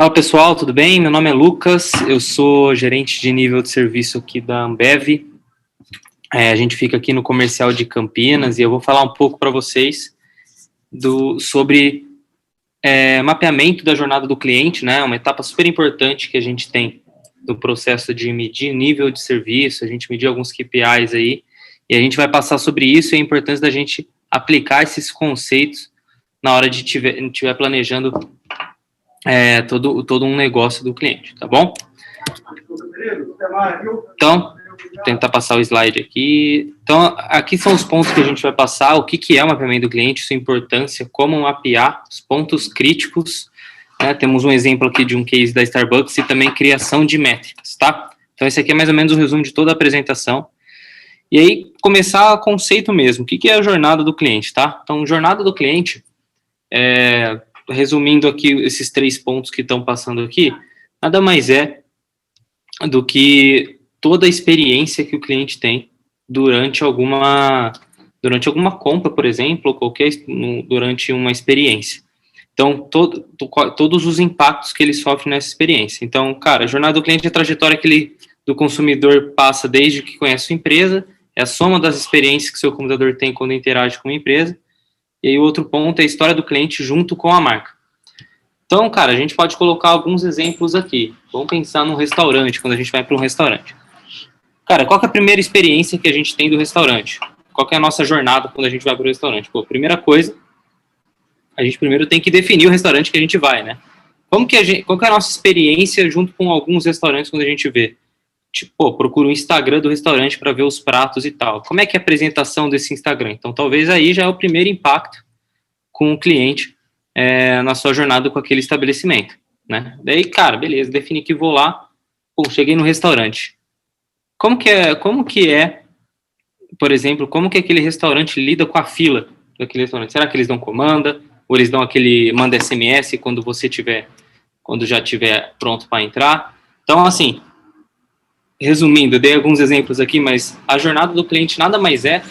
Fala pessoal, tudo bem? Meu nome é Lucas, eu sou gerente de nível de serviço aqui da Ambev. A gente fica aqui no comercial de Campinas e eu vou falar um pouco para vocês sobre mapeamento da jornada do cliente, né? Uma etapa super importante que a gente tem do processo de medir nível de serviço, a gente medir alguns KPIs aí, e a gente vai passar sobre isso e a importância da gente aplicar esses conceitos na hora de estiver planejando todo um negócio do cliente, tá bom? Então, vou tentar passar o slide aqui. Então, aqui são os pontos que a gente vai passar, o que é o mapeamento do cliente, sua importância, como mapear os pontos críticos, né? Temos um exemplo aqui de um case da Starbucks e também criação de métricas, tá? Então, esse aqui é mais ou menos o resumo de toda a apresentação. E aí, começar o conceito mesmo, o que é a jornada do cliente, tá? Então, jornada do cliente resumindo aqui esses 3 pontos que estão passando aqui, nada mais é do que toda a experiência que o cliente tem durante alguma compra, por exemplo, ou durante uma experiência. Então, todos os impactos que ele sofre nessa experiência. Então, cara, a jornada do cliente é a trajetória do consumidor passa desde que conhece sua empresa, é a soma das experiências que seu consumidor tem quando interage com a empresa. E aí o outro ponto é a história do cliente junto com a marca. Então, cara, a gente pode colocar alguns exemplos aqui. Vamos pensar num restaurante, quando a gente vai para um restaurante. Cara, qual que é a primeira experiência que a gente tem do restaurante? Qual que é a nossa jornada quando a gente vai para o restaurante? Pô, primeira coisa, a gente primeiro tem que definir o restaurante que a gente vai, né? Qual que é a nossa experiência junto com alguns restaurantes quando a gente vê? Tipo, procura o Instagram do restaurante para ver os pratos e tal. Como é que é a apresentação desse Instagram? Então, talvez aí já é o primeiro impacto com o cliente na sua jornada com aquele estabelecimento, né? Daí, cara, beleza, defini que vou lá, cheguei no restaurante. Como que é, por exemplo, como que aquele restaurante lida com a fila daquele restaurante? Será que eles dão comanda? Ou eles dão manda SMS quando já tiver pronto para entrar? Então, assim, resumindo, eu dei alguns exemplos aqui, mas a jornada do cliente nada mais é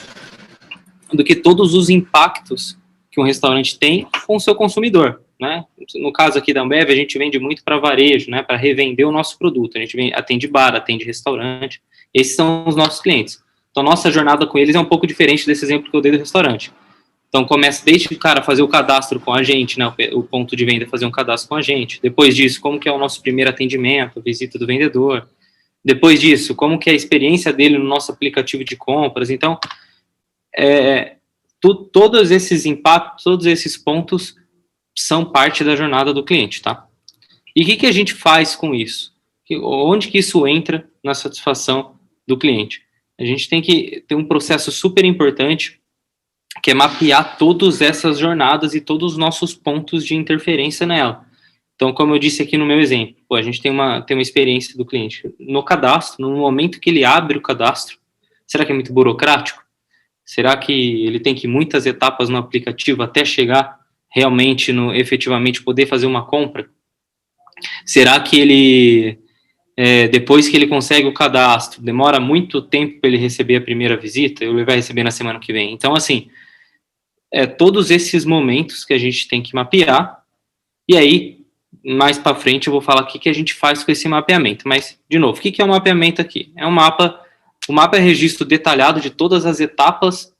do que todos os impactos que um restaurante tem com o seu consumidor, né? No caso aqui da Ambev, a gente vende muito para varejo, né? Para revender o nosso produto. A gente atende bar, atende restaurante. Esses são os nossos clientes. Então, nossa jornada com eles é um pouco diferente desse exemplo que eu dei do restaurante. Então, começa desde o cara fazer o cadastro com a gente, né? O ponto de venda é fazer um cadastro com a gente. Depois disso, como que é o nosso primeiro atendimento, a visita do vendedor. Depois disso, como que é a experiência dele no nosso aplicativo de compras. Então, todos esses impactos, todos esses pontos são parte da jornada do cliente, tá? E o que a gente faz com isso? Onde que isso entra na satisfação do cliente? A gente tem que ter um processo super importante, que é mapear todas essas jornadas e todos os nossos pontos de interferência nela. Então, como eu disse aqui no meu exemplo, a gente tem uma experiência do cliente no cadastro, no momento que ele abre o cadastro. Será que é muito burocrático? Será que ele tem que ir muitas etapas no aplicativo até chegar realmente efetivamente poder fazer uma compra? Será que ele, depois que ele consegue o cadastro, demora muito tempo para ele receber a primeira visita? Ele vai receber na semana que vem. Então, assim, todos esses momentos que a gente tem que mapear, e aí, mais para frente, eu vou falar o que a gente faz com esse mapeamento. Mas, de novo, o que é um mapeamento aqui? O mapa é registro detalhado de todas as etapas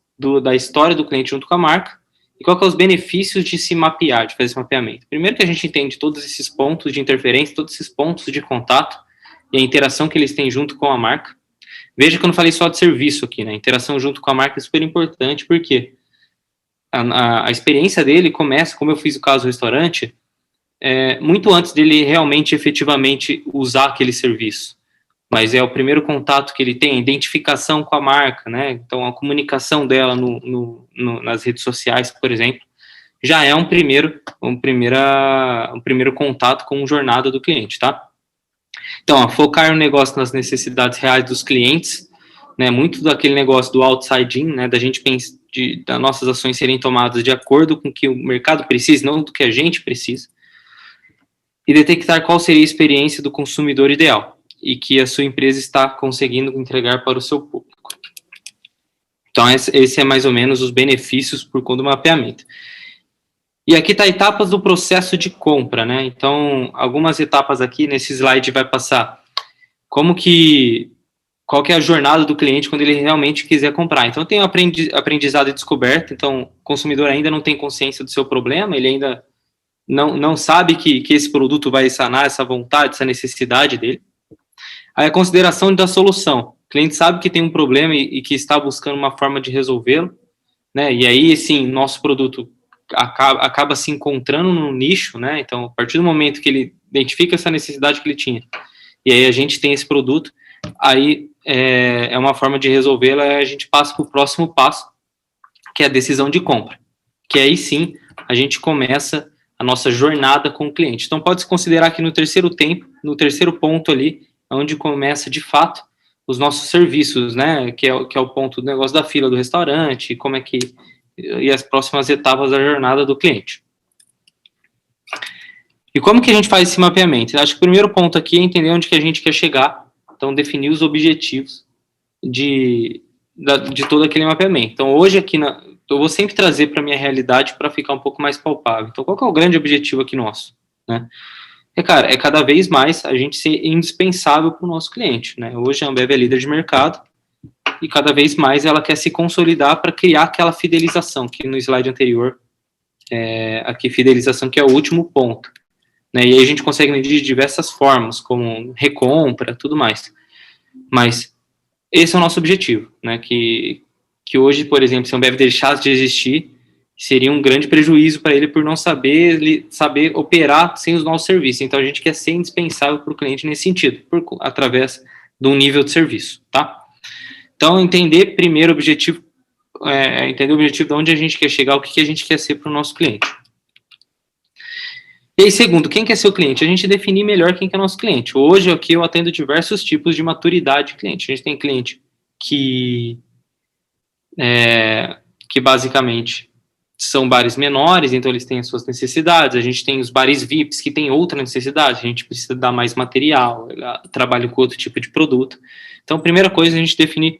da história do cliente junto com a marca. E qual que é os benefícios de se mapear, de fazer esse mapeamento? Primeiro que a gente entende todos esses pontos de interferência, todos esses pontos de contato e a interação que eles têm junto com a marca. Veja que eu não falei só de serviço aqui, né? A interação junto com a marca é super importante, porque a experiência dele começa, como eu fiz o caso do restaurante, muito antes dele realmente, efetivamente, usar aquele serviço. Mas é o primeiro contato que ele tem, a identificação com a marca, né? Então, a comunicação dela nas redes sociais, por exemplo, já é um primeiro contato com a jornada do cliente, tá? Então, focar no negócio nas necessidades reais dos clientes, né? Muito daquele negócio do outside in, né? Da gente pensar, das nossas ações serem tomadas de acordo com o que o mercado precisa, não do que a gente precisa. E detectar qual seria a experiência do consumidor ideal e que a sua empresa está conseguindo entregar para o seu público. Então, esse é mais ou menos os benefícios por conta do mapeamento. E aqui está etapas do processo de compra, né? Então, algumas etapas aqui nesse slide vai passar qual que é a jornada do cliente quando ele realmente quiser comprar. Então, tem o aprendizado e descoberta. Então, o consumidor ainda não tem consciência do seu problema, ele ainda não sabe que esse produto vai sanar essa vontade, essa necessidade dele. Aí, a consideração da solução. O cliente sabe que tem um problema e que está buscando uma forma de resolvê-lo, né? E aí, sim, nosso produto acaba se encontrando no nicho, né? Então, a partir do momento que ele identifica essa necessidade que ele tinha, e aí a gente tem esse produto, aí é uma forma de resolvê-la, a gente passa para o próximo passo, que é a decisão de compra, que aí sim a gente começa a nossa jornada com o cliente. Então, pode-se considerar que no terceiro ponto ali, é onde começa de fato os nossos serviços, né? Que é o ponto do negócio da fila do restaurante, como é que e as próximas etapas da jornada do cliente. E como que a gente faz esse mapeamento? Eu acho que o primeiro ponto aqui é entender onde que a gente quer chegar, então definir os objetivos de todo aquele mapeamento. Então hoje aqui, eu vou sempre trazer para a minha realidade para ficar um pouco mais palpável. Então qual que é o grande objetivo aqui nosso? Né? É cada vez mais a gente ser indispensável para o nosso cliente. Né? Hoje a Ambev é líder de mercado, e cada vez mais ela quer se consolidar para criar aquela fidelização, que no slide anterior, aqui fidelização que é o último ponto. Né? E aí a gente consegue medir de diversas formas, como recompra, tudo mais. Mas esse é o nosso objetivo, né? Que hoje, por exemplo, se a Ambev deixasse de existir, seria um grande prejuízo para ele por não saber operar sem os nossos serviços. Então a gente quer ser indispensável para o cliente nesse sentido, através de um nível de serviço, tá? Então, entender primeiro o objetivo, entender o objetivo de onde a gente quer chegar, o que a gente quer ser para o nosso cliente. E aí, segundo, quem quer ser o cliente? A gente definir melhor quem que é nosso cliente. Hoje, aqui, eu atendo diversos tipos de maturidade de cliente. A gente tem cliente que basicamente são bares menores, então eles têm as suas necessidades. A gente tem os bares VIPs que têm outra necessidade, a gente precisa dar mais material, trabalha com outro tipo de produto. Então, a primeira coisa é a gente definir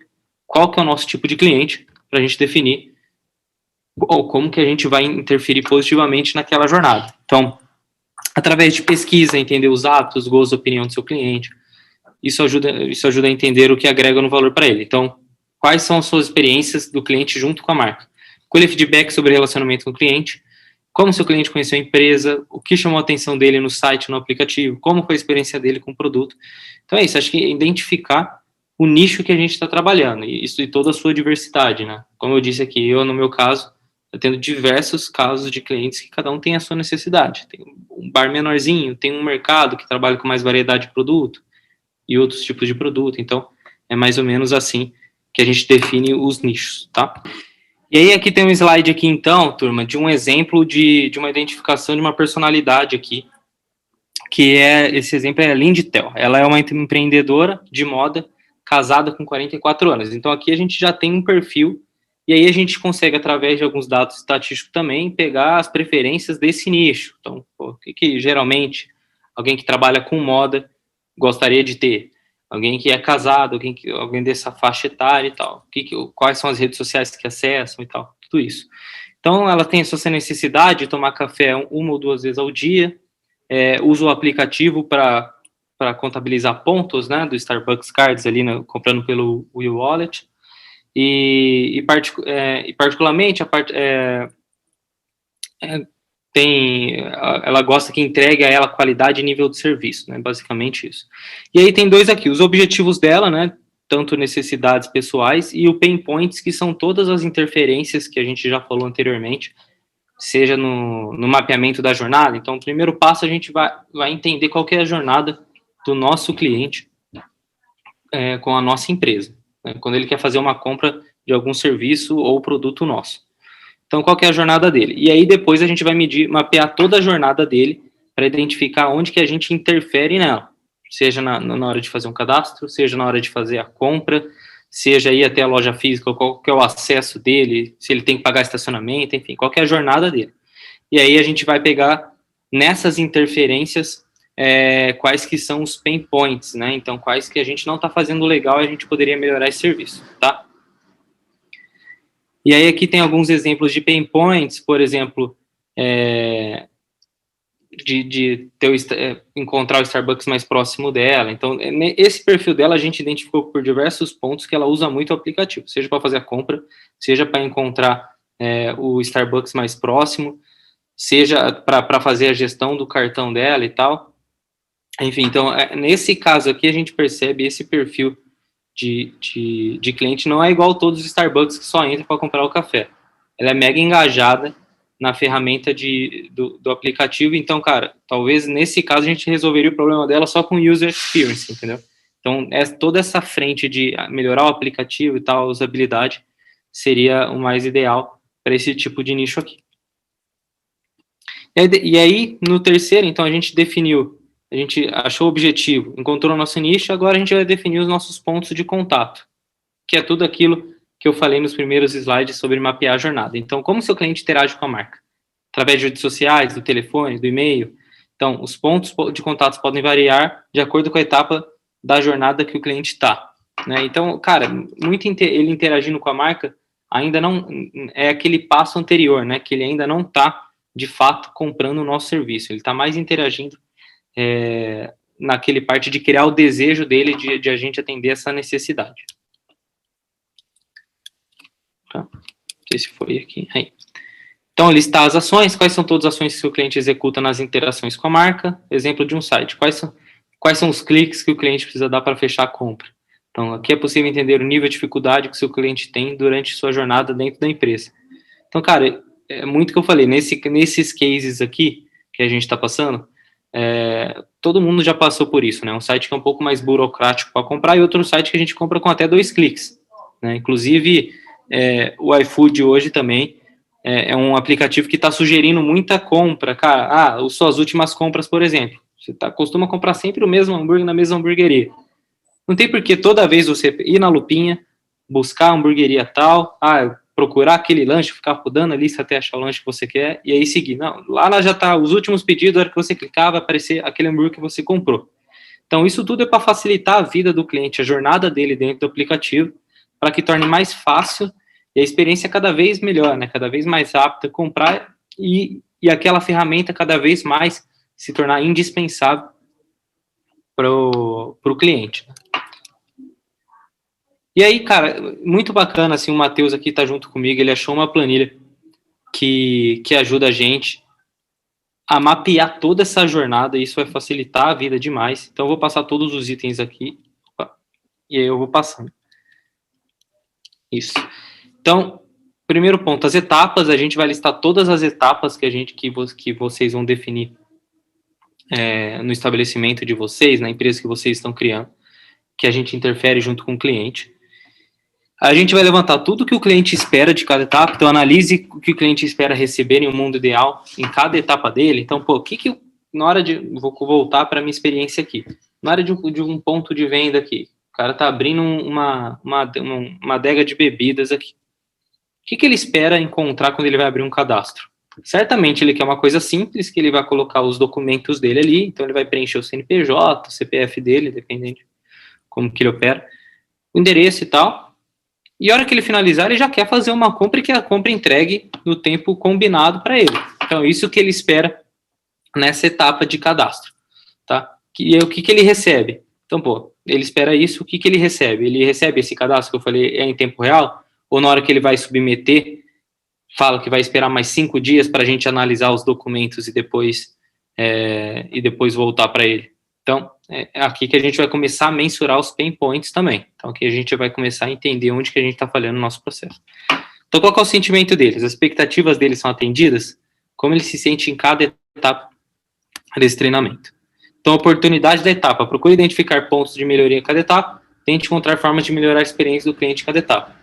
qual que é o nosso tipo de cliente, para a gente definir como que a gente vai interferir positivamente naquela jornada. Então, através de pesquisa, entender os hábitos, gostos, opinião do seu cliente, isso ajuda a entender o que agrega no valor para ele. Então, quais são as suas experiências do cliente junto com a marca? Colher feedback sobre o relacionamento com o cliente, como seu cliente conheceu a empresa, o que chamou a atenção dele no site, no aplicativo, como foi a experiência dele com o produto. Então é isso, acho que identificar o nicho que a gente está trabalhando, e isso e toda a sua diversidade, né? Como eu disse aqui, no meu caso, eu tenho diversos casos de clientes que cada um tem a sua necessidade. Tem um bar menorzinho, tem um mercado que trabalha com mais variedade de produto e outros tipos de produto. Então, é mais ou menos assim que a gente define os nichos, tá? E aí aqui tem um slide aqui, então, turma, de um exemplo de uma identificação de uma personalidade aqui, que esse exemplo é a Lindy Tel. Ela é uma empreendedora de moda, casada com 44 anos. Então, aqui a gente já tem um perfil, e aí a gente consegue, através de alguns dados estatísticos também, pegar as preferências desse nicho. Então, o que geralmente alguém que trabalha com moda gostaria de ter? Alguém que é casado, alguém dessa faixa etária e tal. Quais são as redes sociais que acessam e tal, tudo isso. Então, ela tem essa necessidade de tomar café uma ou duas vezes ao dia, usa o aplicativo para contabilizar pontos, né, do Starbucks Cards ali, comprando pelo Will Wallet, e particularmente ela gosta que entregue a ela qualidade e nível de serviço, né, basicamente isso. E aí tem dois aqui, os objetivos dela, né, tanto necessidades pessoais e o pain points, que são todas as interferências que a gente já falou anteriormente, seja no mapeamento da jornada. Então, o primeiro passo, a gente vai entender qual que é a jornada do nosso cliente com a nossa empresa, né, quando ele quer fazer uma compra de algum serviço ou produto nosso. Então, qual que é a jornada dele? E aí, depois, a gente vai mapear toda a jornada dele para identificar onde que a gente interfere nela, seja na hora de fazer um cadastro, seja na hora de fazer a compra, seja ir até a loja física, qual que é o acesso dele, se ele tem que pagar estacionamento, enfim, qual que é a jornada dele. E aí a gente vai pegar nessas interferências quais que são os pain points, né? Então, quais que a gente não está fazendo legal e a gente poderia melhorar esse serviço, tá? E aí aqui tem alguns exemplos de pain points, por exemplo, encontrar o Starbucks mais próximo dela. Então, esse perfil dela a gente identificou por diversos pontos que ela usa muito o aplicativo, seja para fazer a compra, seja para encontrar o Starbucks mais próximo, seja para fazer a gestão do cartão dela e tal. Enfim, então, nesse caso aqui, a gente percebe esse perfil de cliente não é igual a todos os Starbucks que só entram para comprar o café. Ela é mega engajada na ferramenta do aplicativo, então, cara, talvez nesse caso a gente resolveria o problema dela só com user experience, entendeu? Então, toda essa frente de melhorar o aplicativo e tal, a usabilidade, seria o mais ideal para esse tipo de nicho aqui. E aí, no terceiro, então, a gente achou o objetivo, encontrou o nosso nicho, agora a gente vai definir os nossos pontos de contato, que é tudo aquilo que eu falei nos primeiros slides sobre mapear a jornada. Então, como seu cliente interage com a marca? Através de redes sociais, do telefone, do e-mail. Então, os pontos de contatos podem variar de acordo com a etapa da jornada que o cliente está. Né? Então, cara, ele interagindo com a marca ainda não é aquele passo anterior, né? Que ele ainda não está, de fato, comprando o nosso serviço. Ele está mais interagindo naquele parte de criar o desejo dele de a gente atender essa necessidade. Tá? Não sei se foi aqui. Aí. Então, listar as ações. Quais são todas as ações que o cliente executa nas interações com a marca? Exemplo de um site. Quais são os cliques que o cliente precisa dar para fechar a compra? Então, aqui é possível entender o nível de dificuldade que o seu cliente tem durante sua jornada dentro da empresa. Então, cara, é muito que eu falei. Nesses cases aqui que a gente está passando, todo mundo já passou por isso, né? Um site que é um pouco mais burocrático para comprar e outro site que a gente compra com até 2 cliques. Né? Inclusive, o iFood hoje também é um aplicativo que está sugerindo muita compra, cara. Suas últimas compras, por exemplo. Você costuma comprar sempre o mesmo hambúrguer na mesma hamburgueria. Não tem por que toda vez você ir na lupinha, buscar a hamburgueria tal, procurar aquele lanche, ficar rodando a lista até achar o lanche que você quer, e aí seguir. Não, lá já está os últimos pedidos, a hora que você clicar, vai aparecer aquele hambúrguer que você comprou. Então, isso tudo é para facilitar a vida do cliente, a jornada dele dentro do aplicativo, para que torne mais fácil e a experiência cada vez melhor, né? Cada vez mais rápida, comprar e aquela ferramenta cada vez mais se tornar indispensável para o cliente. E aí, cara, muito bacana, assim, o Matheus aqui tá junto comigo, ele achou uma planilha que ajuda a gente a mapear toda essa jornada, e isso vai facilitar a vida demais. Então, eu vou passar todos os itens aqui, e aí eu vou passando. Isso. Então, primeiro ponto, as etapas, a gente vai listar todas as etapas que vocês vão definir no estabelecimento de vocês, na empresa que vocês estão criando, que a gente interfere junto com o cliente. A gente vai levantar tudo que o cliente espera de cada etapa, então analise o que o cliente espera receber em um mundo ideal, em cada etapa dele. Então, na hora de... Vou voltar para a minha experiência aqui. Na hora de um ponto de venda aqui, o cara está abrindo uma adega de bebidas aqui. O que ele espera encontrar quando ele vai abrir um cadastro? Certamente ele quer uma coisa simples, que ele vai colocar os documentos dele ali, então ele vai preencher o CNPJ, o CPF dele, dependendo de como que ele opera, o endereço e tal. E a hora que ele finalizar, ele já quer fazer uma compra e que a compra entregue no tempo combinado para ele. Então, isso que ele espera nessa etapa de cadastro, tá? E o que ele recebe? Então, ele espera isso, o que ele recebe? Ele recebe esse cadastro que eu falei em tempo real? Ou na hora que ele vai submeter, fala que vai esperar mais 5 dias para a gente analisar os documentos e depois voltar para ele? Então, é aqui que a gente vai começar a mensurar os pain points também. Então, aqui a gente vai começar a entender onde que a gente está falhando no nosso processo. Então, qual é o sentimento deles? As expectativas deles são atendidas? Como ele se sente em cada etapa desse treinamento? Então, oportunidade da etapa. Procure identificar pontos de melhoria em cada etapa. Tente encontrar formas de melhorar a experiência do cliente em cada etapa.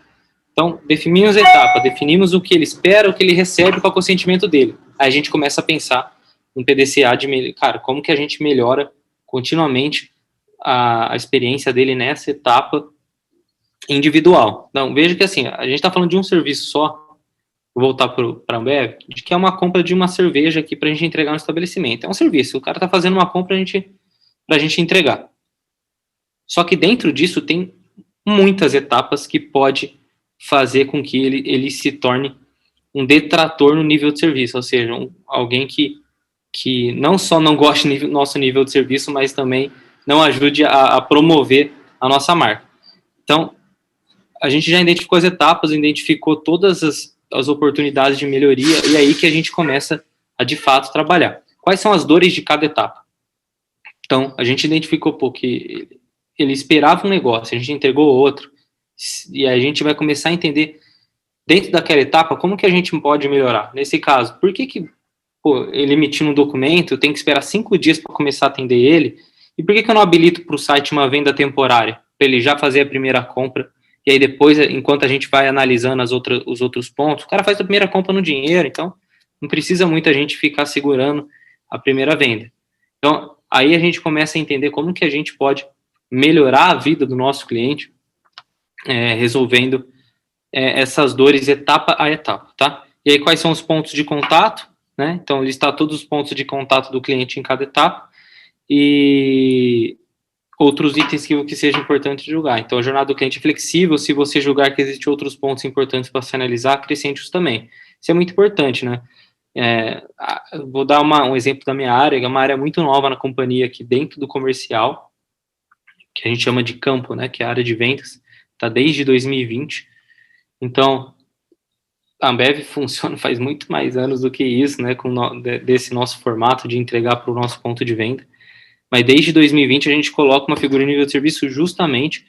Então, definimos a etapa. Definimos o que ele espera, o que ele recebe, qual é o sentimento dele. Aí a gente começa a pensar no PDCA de... Cara, como que a gente melhora continuamente a experiência dele nessa etapa individual. Então, veja que assim, a gente está falando de um serviço só, vou voltar para a Ambev, de que é uma compra de uma cerveja aqui para a gente entregar no estabelecimento. É um serviço, o cara está fazendo uma compra para a gente entregar. Só que dentro disso tem muitas etapas que pode fazer com que ele se torne um detrator no nível de serviço, ou seja, alguém que não só não goste do nosso nível de serviço, mas também não ajude a promover a nossa marca. Então, a gente já identificou as etapas, identificou todas as oportunidades de melhoria, e aí que a gente começa a, de fato, trabalhar. Quais são as dores de cada etapa? Então, a gente identificou que ele esperava um negócio, a gente entregou outro, e a gente vai começar a entender, dentro daquela etapa, como que a gente pode melhorar. Nesse caso, por que ele emitindo um documento, eu tenho que esperar 5 dias para começar a atender ele, e por que eu não habilito para o site uma venda temporária, para ele já fazer a primeira compra, e aí depois, enquanto a gente vai analisando os outros pontos, o cara faz a primeira compra no dinheiro, então não precisa muita gente ficar segurando a primeira venda. Então, aí a gente começa a entender como que a gente pode melhorar a vida do nosso cliente, resolvendo essas dores etapa a etapa, tá? E aí, quais são os pontos de contato, né? Então, listar todos os pontos de contato do cliente em cada etapa e outros itens que seja importante julgar. Então, a jornada do cliente é flexível. Se você julgar que existem outros pontos importantes para se analisar, acrescente-os também. Isso é muito importante, né? Vou dar um exemplo da minha área, que é uma área muito nova na companhia aqui dentro do comercial, que a gente chama de campo, né? Que é a área de vendas, está desde 2020. Então, a Ambev funciona faz muito mais anos do que isso, né? Desse nosso formato de entregar para o nosso ponto de venda. Mas desde 2020 a gente coloca uma figura de nível de serviço justamente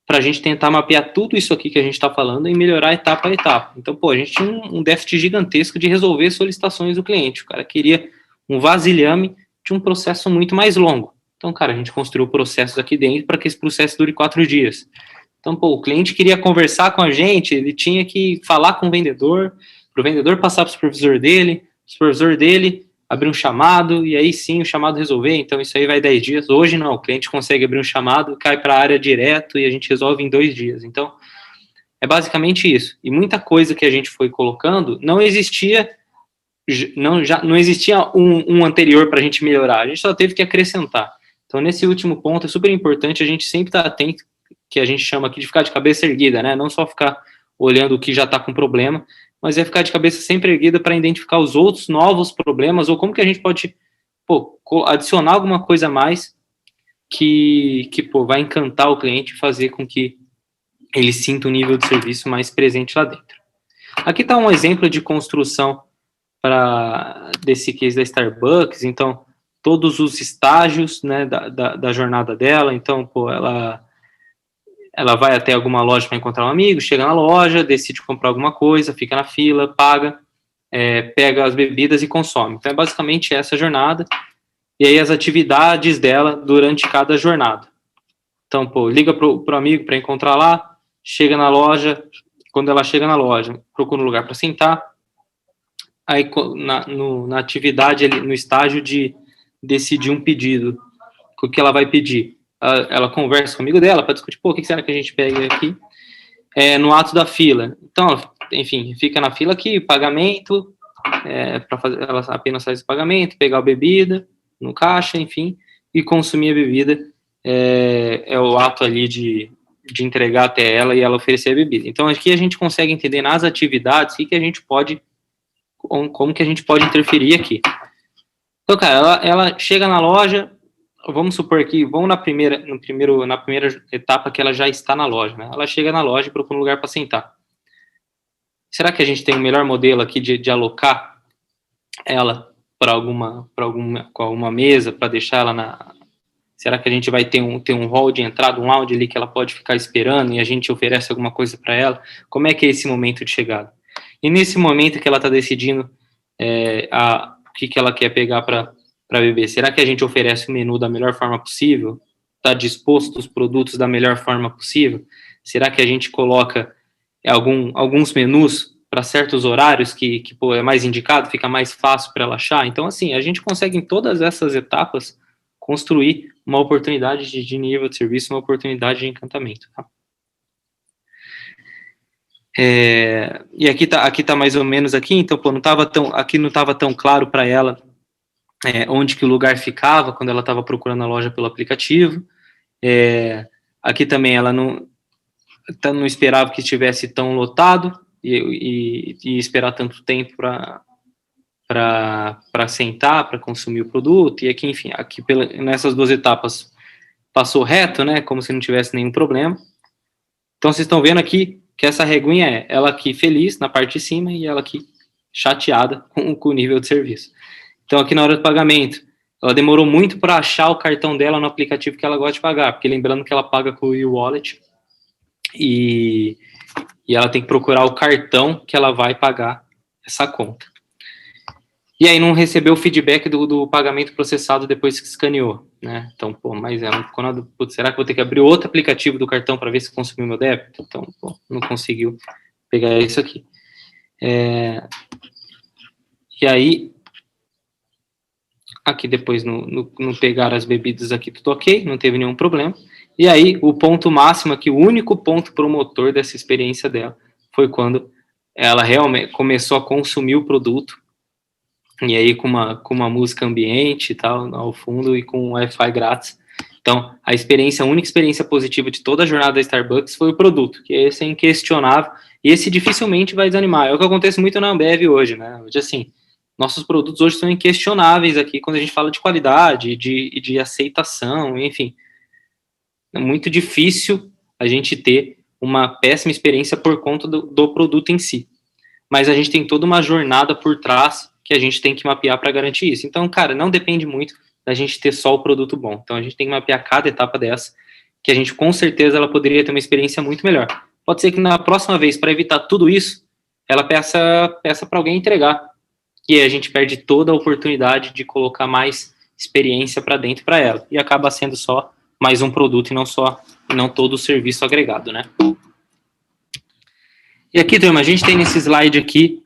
para a gente tentar mapear tudo isso aqui que a gente está falando e melhorar etapa a etapa. Então, a gente tinha um déficit gigantesco de resolver solicitações do cliente. O cara queria um vasilhame de um processo muito mais longo. Então, cara, a gente construiu processos aqui dentro para que esse processo dure 4 dias. Então, o cliente queria conversar com a gente, ele tinha que falar com o vendedor, para o vendedor passar para o supervisor dele abrir um chamado, e aí sim o chamado resolver, então isso aí vai 10 dias. Hoje não, o cliente consegue abrir um chamado, cai para a área direto e a gente resolve em 2 dias. Então, é basicamente isso. E muita coisa que a gente foi colocando não existia um anterior para a gente melhorar, a gente só teve que acrescentar. Então, nesse último ponto, é super importante a gente sempre estar atento, que a gente chama aqui de ficar de cabeça erguida, né? Não só ficar olhando o que já está com problema, mas é ficar de cabeça sempre erguida para identificar os outros novos problemas, ou como que a gente pode adicionar alguma coisa a mais que vai encantar o cliente e fazer com que ele sinta um nível de serviço mais presente lá dentro. Aqui está um exemplo de construção desse case da Starbucks. Então, todos os estágios, né, da jornada dela. Então, ela vai até alguma loja para encontrar um amigo, chega na loja, decide comprar alguma coisa, fica na fila, paga, pega as bebidas e consome. Então, é basicamente essa jornada. E aí, as atividades dela durante cada jornada. Então, liga pro amigo para encontrar lá, chega na loja. Quando ela chega na loja, procura um lugar para sentar. Aí, na atividade, no estágio de decidir um pedido, o que ela vai pedir. Ela conversa com o amigo dela para discutir, o que será que a gente pega aqui? No ato da fila. Então, enfim, fica na fila aqui, pagamento, para fazer, ela apenas faz o pagamento, pegar a bebida no caixa, enfim, e consumir a bebida. É o ato ali de entregar até ela e ela oferecer a bebida. Então, aqui a gente consegue entender nas atividades que a gente pode, como que a gente pode interferir aqui. Então, cara, ela chega na loja. Vamos supor que, na primeira etapa que ela já está na loja, né? Ela chega na loja e procura um lugar para sentar. Será que a gente tem o melhor modelo aqui de alocar ela para alguma mesa, para deixar ela Será que a gente vai ter um hall de entrada, um lounge ali que ela pode ficar esperando e a gente oferece alguma coisa para ela? Como é que é esse momento de chegada? E nesse momento que ela está decidindo o que ela quer pegar para beber, será que a gente oferece o menu da melhor forma possível? Está disposto os produtos da melhor forma possível? Será que a gente coloca alguns menus para certos horários que é mais indicado, fica mais fácil para ela achar? Então, assim, a gente consegue em todas essas etapas construir uma oportunidade de nível de serviço, uma oportunidade de encantamento. Tá? E aqui tá mais ou menos aqui, então, não estava tão claro para ela onde que o lugar ficava quando ela estava procurando a loja pelo aplicativo. Aqui também ela não esperava que estivesse tão lotado, e esperar tanto tempo para sentar, para consumir o produto, e aqui, enfim, nessas 2 etapas passou reto, né, como se não tivesse nenhum problema. Então, vocês estão vendo aqui que essa reguinha é ela aqui feliz na parte de cima e ela aqui chateada com o nível de serviço. Então, aqui na hora do pagamento, ela demorou muito para achar o cartão dela no aplicativo que ela gosta de pagar, porque lembrando que ela paga com o e-wallet e ela tem que procurar o cartão que ela vai pagar essa conta. E aí não recebeu o feedback do pagamento processado depois que escaneou, né? Então, mas será que vou ter que abrir outro aplicativo do cartão para ver se consumiu meu débito? Então, não conseguiu pegar isso aqui. E aí, aqui depois no pegar as bebidas aqui, tudo ok, não teve nenhum problema. E aí, o ponto máximo aqui, o único ponto promotor dessa experiência dela, foi quando ela realmente começou a consumir o produto, e aí com uma música ambiente e tal, ao fundo, e com Wi-Fi grátis. Então, a única experiência positiva de toda a jornada da Starbucks foi o produto, que esse é inquestionável, e esse dificilmente vai desanimar. É o que acontece muito na Ambev hoje, né? Hoje, assim, nossos produtos hoje são inquestionáveis aqui, quando a gente fala de qualidade, de aceitação, enfim. É muito difícil a gente ter uma péssima experiência por conta do produto em si. Mas a gente tem toda uma jornada por trás que a gente tem que mapear para garantir isso. Então, cara, não depende muito da gente ter só o produto bom. Então, a gente tem que mapear cada etapa dessa, que a gente, com certeza, ela poderia ter uma experiência muito melhor. Pode ser que na próxima vez, para evitar tudo isso, ela peça para alguém entregar. E a gente perde toda a oportunidade de colocar mais experiência para dentro para ela. E acaba sendo só mais um produto e não todo o serviço agregado, né? E aqui, turma, a gente tem nesse slide aqui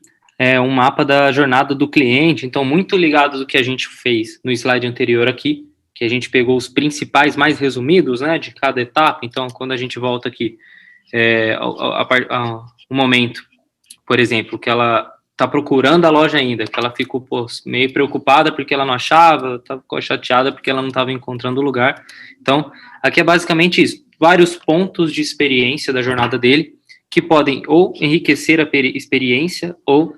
um mapa da jornada do cliente, então muito ligado do que a gente fez no slide anterior aqui, que a gente pegou os principais, mais resumidos, né, de cada etapa. Então, quando a gente volta aqui, um momento, por exemplo, que ela está procurando a loja ainda, que ela ficou meio preocupada porque ela não achava, ficou chateada porque ela não estava encontrando o lugar. Então, aqui é basicamente isso, vários pontos de experiência da jornada dele, que podem ou enriquecer a experiência ou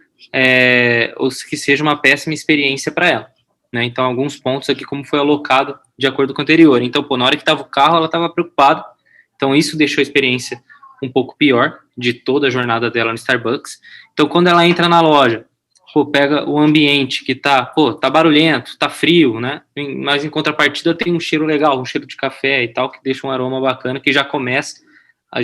que seja uma péssima experiência para ela, né? Então, alguns pontos aqui, como foi alocado de acordo com o anterior. Então, na hora que estava o carro, ela estava preocupada. Então, isso deixou a experiência um pouco pior de toda a jornada dela no Starbucks. Então, quando ela entra na loja, pega o ambiente que tá barulhento, tá frio, né? Mas em contrapartida tem um cheiro legal, um cheiro de café e tal, que deixa um aroma bacana, que já começa a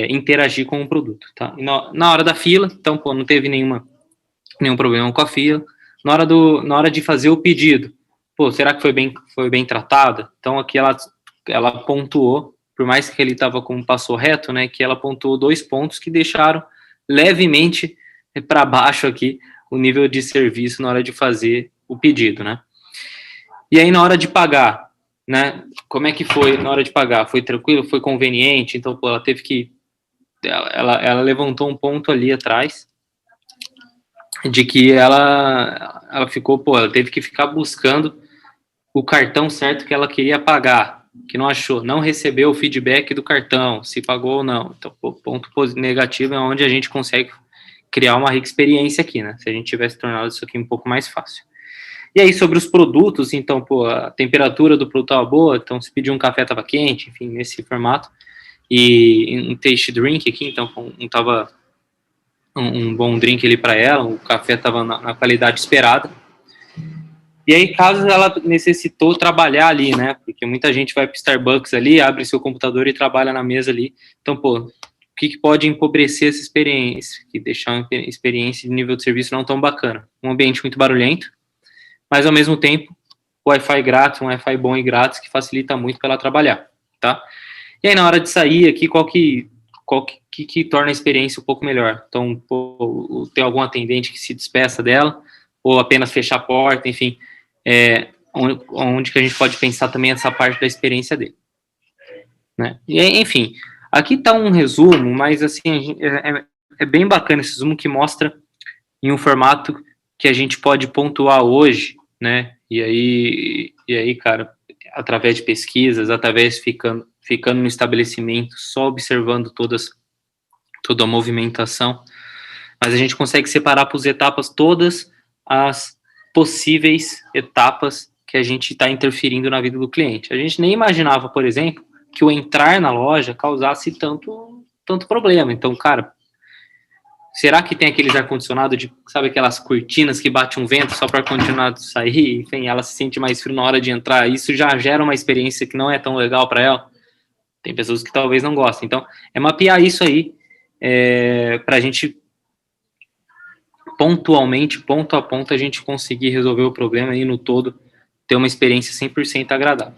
interagir com o produto, tá? E na hora da fila, então, não teve nenhum problema com a fila. Na hora de fazer o pedido, será que foi bem tratada? Então, aqui ela pontuou, por mais que ele estava com passou reto, né, que ela pontuou 2 pontos que deixaram levemente para baixo aqui o nível de serviço na hora de fazer o pedido, né? E aí, na hora de pagar, né, como é que foi na hora de pagar? Foi tranquilo? Foi conveniente? Então, ela teve que... Ela levantou um ponto ali atrás de que ela ficou, ela teve que ficar buscando o cartão certo que ela queria pagar, que não achou, não recebeu o feedback do cartão, se pagou ou não. Então, ponto negativo é onde a gente consegue criar uma rica experiência aqui, né? Se a gente tivesse tornado isso aqui um pouco mais fácil. E aí, sobre os produtos, então, a temperatura do produto estava boa, então, se pediu um café, estava quente, enfim, nesse formato. E um taste drink aqui, então, estava um bom drink ali para ela, o café estava na qualidade esperada. E aí, caso ela necessitou trabalhar ali, né? Porque muita gente vai para o Starbucks ali, abre seu computador e trabalha na mesa ali. Então, o que pode empobrecer essa experiência? Que deixar uma experiência de nível de serviço não tão bacana. Um ambiente muito barulhento, mas ao mesmo tempo, Wi-Fi grátis, um Wi-Fi bom e grátis, que facilita muito para ela trabalhar, tá? E aí, na hora de sair aqui, qual que torna a experiência um pouco melhor? Então, tem algum atendente que se despeça dela, ou apenas fechar a porta, enfim, onde que a gente pode pensar também essa parte da experiência dele, né? E, enfim, aqui está um resumo, mas assim, é bem bacana esse resumo que mostra em um formato que a gente pode pontuar hoje, né? E aí, cara, através de pesquisas, através ficando no estabelecimento, só observando toda a movimentação, mas a gente consegue separar por etapas todas as possíveis etapas que a gente está interferindo na vida do cliente. A gente nem imaginava, por exemplo, que o entrar na loja causasse tanto problema. Então, cara, será que tem aqueles ar-condicionado de, sabe, aquelas cortinas que bate um vento só para o ar-condicionado sair? Enfim, ela se sente mais frio na hora de entrar. Isso já gera uma experiência que não é tão legal para ela. Tem pessoas que talvez não gostem. Então, é mapear isso aí para a gente pontualmente, ponto a ponto, a gente conseguir resolver o problema e no todo ter uma experiência 100% agradável.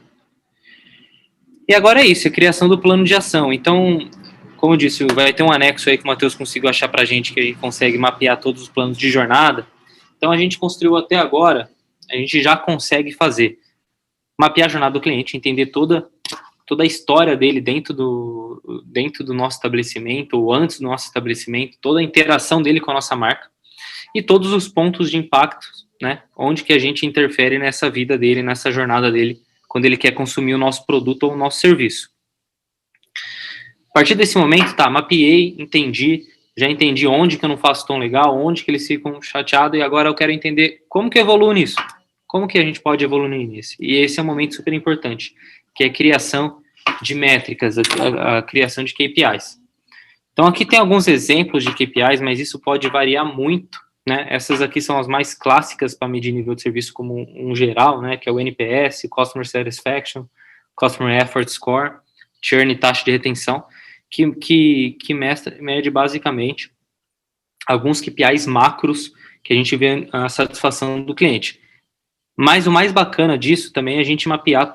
E agora é isso, a criação do plano de ação. Então, como eu disse, vai ter um anexo aí que o Matheus conseguiu achar para a gente, que a gente consegue mapear todos os planos de jornada. Então, a gente construiu até agora, a gente já consegue fazer. Mapear a jornada do cliente, entender toda a história dele dentro do nosso estabelecimento, ou antes do nosso estabelecimento, toda a interação dele com a nossa marca, e todos os pontos de impacto, né, onde que a gente interfere nessa vida dele, nessa jornada dele, quando ele quer consumir o nosso produto ou o nosso serviço. A partir desse momento, tá, mapeei, já entendi onde que eu não faço tão legal, onde que eles ficam chateados, e agora eu quero entender como que eu evoluo nisso, como que a gente pode evoluir nisso. E esse é um momento super importante, que é a criação de métricas, a criação de KPIs. Então, aqui tem alguns exemplos de KPIs, mas isso pode variar muito, né? Essas aqui são as mais clássicas para medir nível de serviço como um geral, né? Que é o NPS, Customer Satisfaction, Customer Effort Score, Churn e taxa de retenção, que mede basicamente alguns KPIs macros que a gente vê a satisfação do cliente. Mas o mais bacana disso também é a gente mapear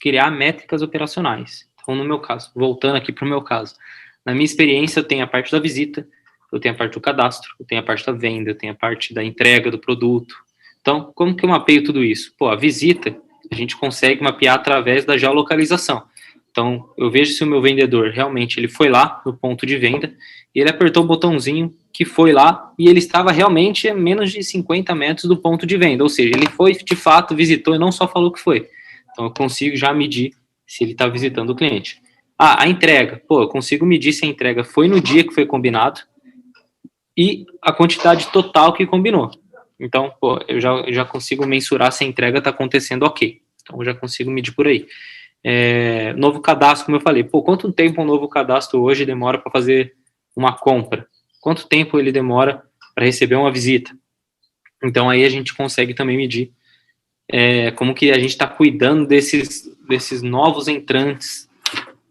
criar métricas operacionais. Então, no meu caso, voltando aqui para o meu caso, na minha experiência eu tenho a parte da visita, eu tenho a parte do cadastro, eu tenho a parte da venda, eu tenho a parte da entrega do produto. Então, como que eu mapeio tudo isso? Pô, a visita, a gente consegue mapear através da geolocalização. Então, eu vejo se o meu vendedor realmente ele foi lá no ponto de venda, e ele apertou o botãozinho que foi lá, e ele estava realmente a menos de 50 metros do ponto de venda, ou seja, ele foi, de fato, visitou e não só falou que foi. Então, eu consigo já medir se ele está visitando o cliente. A entrega. Pô, eu consigo medir se a entrega foi no dia que foi combinado, e a quantidade total que combinou. Então, pô, eu já consigo mensurar se a entrega está acontecendo ok. Então, eu já consigo medir por aí. Novo cadastro, como eu falei. Pô, quanto tempo um novo cadastro hoje demora para fazer uma compra? Quanto tempo ele demora para receber uma visita? Então, aí a gente consegue também medir como que a gente está cuidando desses novos entrantes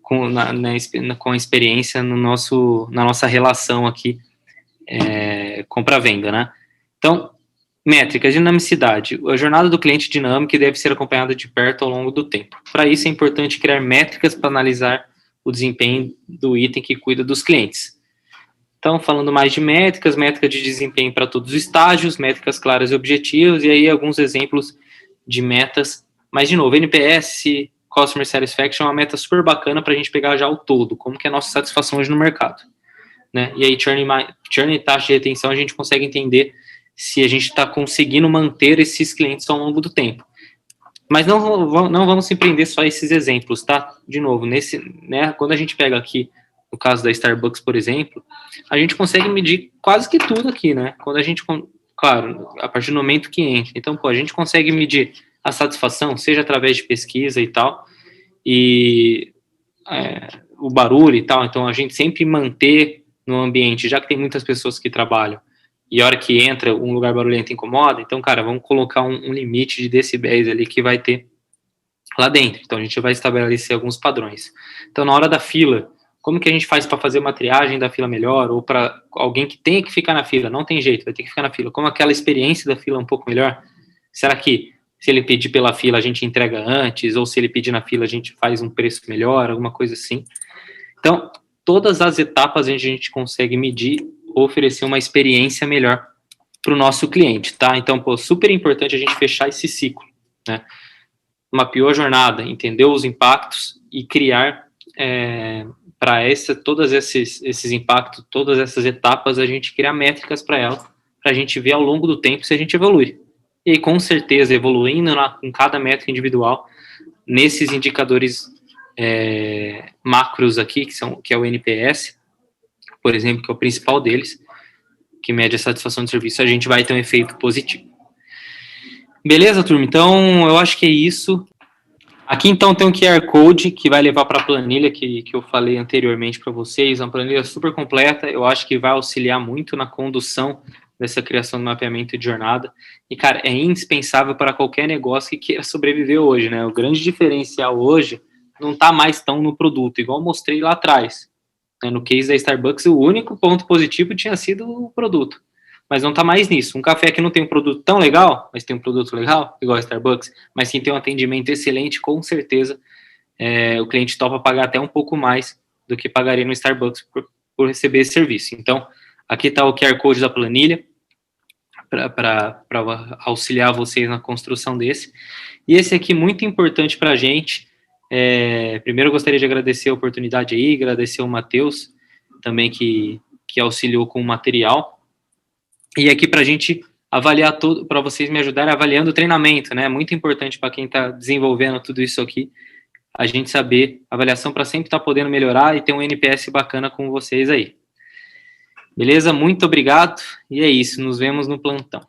com a experiência na nossa relação aqui compra-venda, né? Então, métricas, dinamicidade. A jornada do cliente dinâmica deve ser acompanhada de perto ao longo do tempo. Para isso, é importante criar métricas para analisar o desempenho do item que cuida dos clientes. Então, falando mais de métricas de desempenho para todos os estágios, métricas claras e objetivas, e aí alguns exemplos de metas. Mas, de novo, NPS, Customer Satisfaction é uma meta super bacana para a gente pegar já o todo, como que é a nossa satisfação hoje no mercado. Né? E aí, churn e taxa de retenção, a gente consegue entender se a gente está conseguindo manter esses clientes ao longo do tempo. Mas não vamos se prender só a esses exemplos, tá? De novo, quando a gente pega aqui, no caso da Starbucks, por exemplo, a gente consegue medir quase que tudo aqui, né? Quando a gente, claro, a partir do momento que entra. Então, pô, a gente consegue medir a satisfação, seja através de pesquisa e tal, e o barulho e tal. Então, a gente sempre manter no ambiente, já que tem muitas pessoas que trabalham, e a hora que entra um lugar barulhento incomoda, então, cara, vamos colocar um limite de decibéis ali que vai ter lá dentro. Então, a gente vai estabelecer alguns padrões. Então, na hora da fila, como que a gente faz para fazer uma triagem da fila melhor, ou para alguém que tenha que ficar na fila, não tem jeito, vai ter que ficar na fila, como aquela experiência da fila é um pouco melhor? Será que se ele pedir pela fila, a gente entrega antes, ou se ele pedir na fila, a gente faz um preço melhor, alguma coisa assim? Então, todas as etapas a gente consegue medir, oferecer uma experiência melhor para o nosso cliente, tá? Então, pô, super importante a gente fechar esse ciclo, né? Mapeou a jornada, entendeu os impactos e criar para todos esses impactos, todas essas etapas, a gente criar métricas para ela, para a gente ver ao longo do tempo se a gente evolui. E aí, com certeza, evoluindo em cada métrica individual, nesses indicadores macros aqui, que é o NPS, por exemplo, que é o principal deles, que mede a satisfação do serviço, a gente vai ter um efeito positivo. Beleza, turma? Então, eu acho que é isso. Aqui, então, tem um QR Code que vai levar para a planilha que eu falei anteriormente para vocês. Uma planilha super completa. Eu acho que vai auxiliar muito na condução dessa criação do mapeamento de jornada. E, cara, é indispensável para qualquer negócio que queira sobreviver hoje, né? O grande diferencial hoje não está mais tão no produto, igual eu mostrei lá atrás. No case da Starbucks, o único ponto positivo tinha sido o produto. Mas não está mais nisso. Um café que não tem um produto tão legal, mas tem um produto legal, igual a Starbucks, mas sim tem um atendimento excelente, com certeza o cliente topa pagar até um pouco mais do que pagaria no Starbucks por receber esse serviço. Então, aqui está o QR Code da planilha, para auxiliar vocês na construção desse. E esse aqui, muito importante para a gente. Primeiro, eu gostaria de agradecer a oportunidade aí, agradecer o Matheus, também que auxiliou com o material. E aqui para a gente avaliar tudo, para vocês me ajudarem avaliando o treinamento, né? Muito importante para quem está desenvolvendo tudo isso aqui, a gente saber a avaliação para sempre estar podendo melhorar e ter um NPS bacana com vocês aí. Beleza? Muito obrigado. E é isso. Nos vemos no plantão.